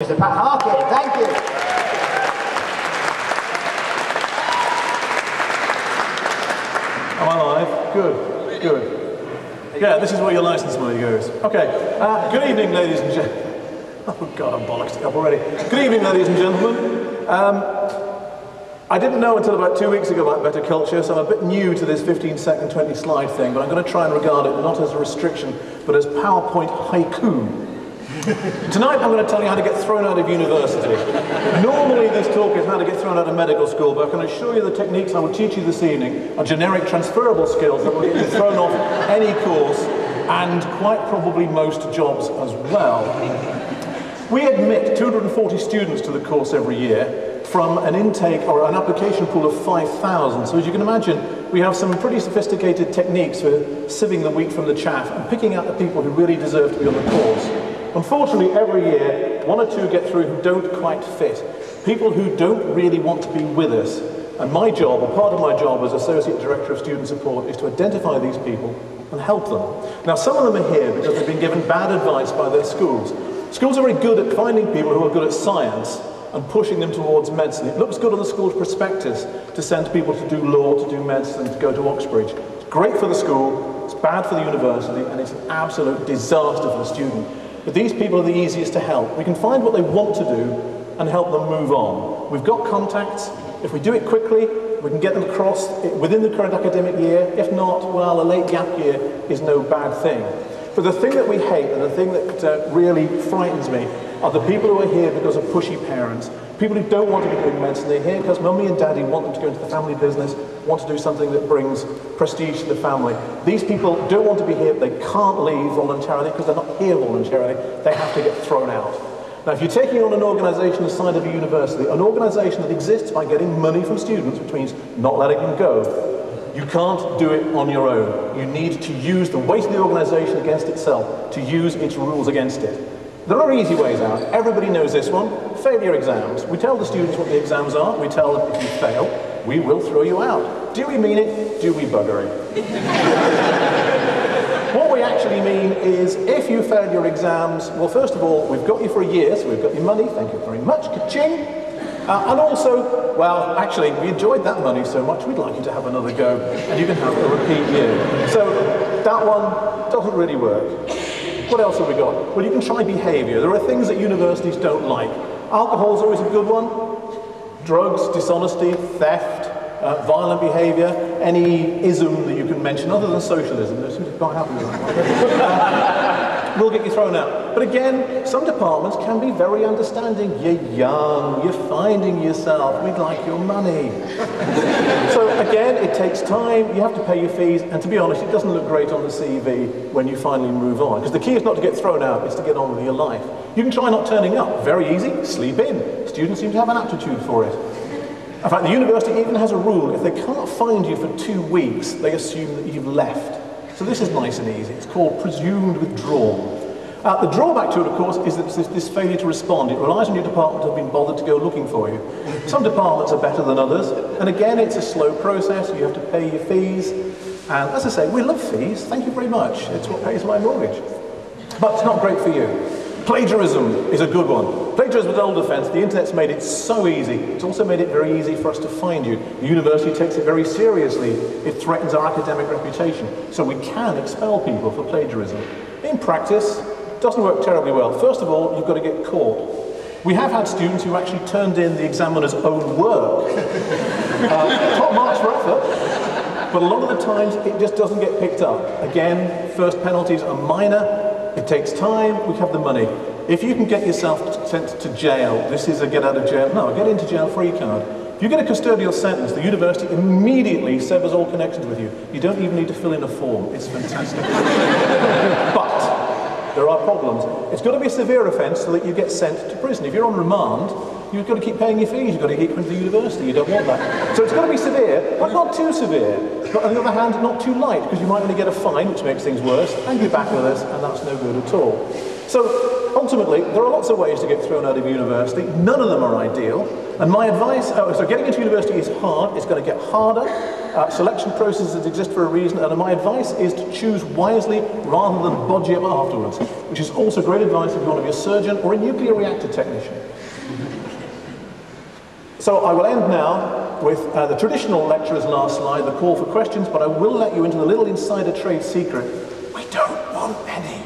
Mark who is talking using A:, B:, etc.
A: Mr. Harkin, thank you.
B: Am I live? Good, good. Yeah, this is where your license money goes. Okay, good evening, ladies and gentlemen. Oh God, I'm bollocked it up already. Good evening, ladies and gentlemen. I didn't know until about 2 weeks ago about Bettakultcha, so I'm a bit new to this 15-second, 20-slide thing, but I'm going to try and regard it not as a restriction, but as PowerPoint haiku. Tonight I'm going to tell you how to get thrown out of university. Normally this talk is how to get thrown out of medical school, but I can assure you the techniques I will teach you this evening are generic transferable skills that will get you thrown off any course and quite probably most jobs as well. We admit 240 students to the course every year from an intake or an application pool of 5,000. So as you can imagine, we have some pretty sophisticated techniques for sieving the wheat from the chaff and picking out the people who really deserve to be on the course. Unfortunately, every year, one or two get through who don't quite fit. People who don't really want to be with us. And my job, or part of my job as Associate Director of Student Support, is to identify these people and help them. Now, some of them are here because they've been given bad advice by their schools. Schools are very good at finding people who are good at science and pushing them towards medicine. It looks good on the school's prospectus to send people to do law, to do medicine, to go to Oxbridge. It's great for the school, it's bad for the university, and it's an absolute disaster for the student. But these people are the easiest to help. We can find what they want to do and help them move on. We've got contacts. If we do it quickly, we can get them across within the current academic year. If not, well, a late gap year is no bad thing. But the thing that we hate and the thing that really frightens me are the people who are here because of pushy parents. People who don't want to be doing medicine. They're here because mummy and daddy want them to go into the family business, want to do something that brings prestige to the family. These people don't want to be here, they can't leave voluntarily because they're not here voluntarily, they have to get thrown out. Now if you're taking on an organisation the size of a university, an organisation that exists by getting money from students, which means not letting them go, you can't do it on your own. You need to use the weight of the organisation against itself, to use its rules against it. There are easy ways out. Everybody knows this one. Failure exams. We tell the students what the exams are. We tell them if you fail, we will throw you out. Do we mean it? Do we bugger it? What we actually mean is if you fail your exams, well, first of all, we've got you for a year, so we've got your money. Thank you very much. Ka-ching. And also, well, actually, we enjoyed that money so much, we'd like you to have another go, and you can have a repeat year. So that one doesn't really work. What else have we got? Well, you can try behaviour. There are things that universities don't like. Alcohol's always a good one. Drugs, dishonesty, theft, violent behaviour, any ism that you can mention, other than socialism. They seem to be quite happy with that. Will get you thrown out. But again, some departments can be very understanding. You're young, you're finding yourself, we'd like your money. So again, it takes time, you have to pay your fees, and to be honest, it doesn't look great on the CV when you finally move on. Because the key is not to get thrown out, it's to get on with your life. You can try not turning up, very easy, sleep in. Students seem to have an aptitude for it. In fact, the university even has a rule, if they can't find you for 2 weeks, they assume that you've left. So this is nice and easy. It's called presumed withdrawal. The drawback to it, of course, is that this failure to respond. It relies on your department to have been bothered to go looking for you. Some departments are better than others, and again, it's a slow process. You have to pay your fees, and as I say, we love fees. Thank you very much. It's what pays my mortgage. But it's not great for you. Plagiarism is a good one. Plagiarism is old offence. The internet's made it so easy. It's also made it very easy for us to find you. The university takes it very seriously. It threatens our academic reputation. So we can expel people for plagiarism. In practice, it doesn't work terribly well. First of all, you've got to get caught. We have had students who actually turned in the examiner's own work. Top marks for effort. But a lot of the times, it just doesn't get picked up. Again, first penalties are minor. It takes time, we have the money. If you can get yourself sent to jail, this is a get out of jail, no, get into jail free card. If you get a custodial sentence, the university immediately severs all connections with you. You don't even need to fill in a form, it's fantastic. But there are problems. It's got to be a severe offence so that you get sent to prison. If you're on remand, you've got to keep paying your fees, you've got to keep coming to the university, you don't want that. So it's got to be severe, but not too severe. But on the other hand, not too light, because you might only get a fine, which makes things worse, and you're back with us, and that's no good at all. So ultimately, there are lots of ways to get thrown out of university. None of them are ideal. And my advice, so getting into university is hard, it's going to get harder. Selection processes exist for a reason, and my advice is to choose wisely rather than bodge up afterwards, which is also great advice if you want to be a surgeon or a nuclear reactor technician. So I will end now with the traditional lecturer's last slide, the call for questions, but I will let you into the little insider trade secret. We don't want any.